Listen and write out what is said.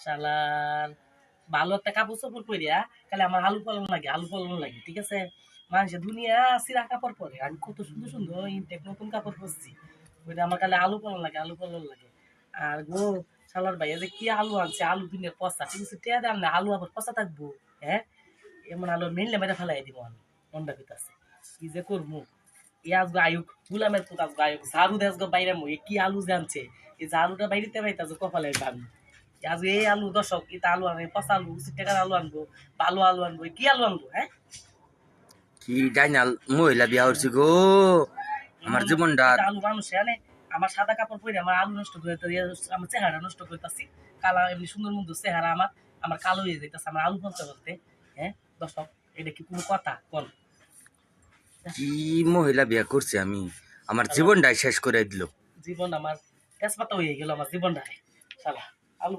শালার ভালো একটা কাপড় চোপড় পরিয়া খালি আমার আলু পালন লাগে ঠিক আছে। মানুষের দুনিয়া সিরা কাপড় পরে, আমি কত সুন্দর সুন্দর ইনটেক নতুন কাপড় পরছি, ওইটা আমার খালি আলু পালন লাগে। আর গো শালার ভাইয়া যে কি আলু আনছে, আলু দিনের পচা, ঠিক আছে টেয়া দাম না, আলু আবার পচা থাকবো। হ্যাঁ, এমন আলু মেনলে মেরে ফেলাই দিব আমি, মনটা পিতাছে কি যে করবো। ইয়াজ গায়ক গুলামের পুত গায়ক ঝাড়ু দেশ গো বাইরে মই কি আলু জানছে, এই ঝাড়ুটা বাইরেতে পাইতা যে কপালে গান। আজ এই আলু দর্শক এটা আলু আনবে, পচা আলু 80 টাকার আলু আনবো, ভালো আলু আনবো, কি আলু আনবো? হ্যাঁ, কি ডাইনাল মহিলা বিয়া হচ্ছে গো আমার জীবনটা। আলু মানুষে আনে আমার সাদা কাপড় পরে আমার আলু নষ্ট করে, আমার চেহারা নষ্ট করতেছি, কালা এমনি সুন্দর মন্দির চেহারা আমার আমার কালো হয়ে যাইতেছে আমার আলু বলতে বলতে। হ্যাঁ দর্শক, এটা কি কোনো কথা কোন? কি মহিলা বিয়া করছি আমি, আমার জীবনটাই শেষ করে দিল। জীবন আমার তেজপাতা হয়ে গেল আমার জীবনটা। শালা আলু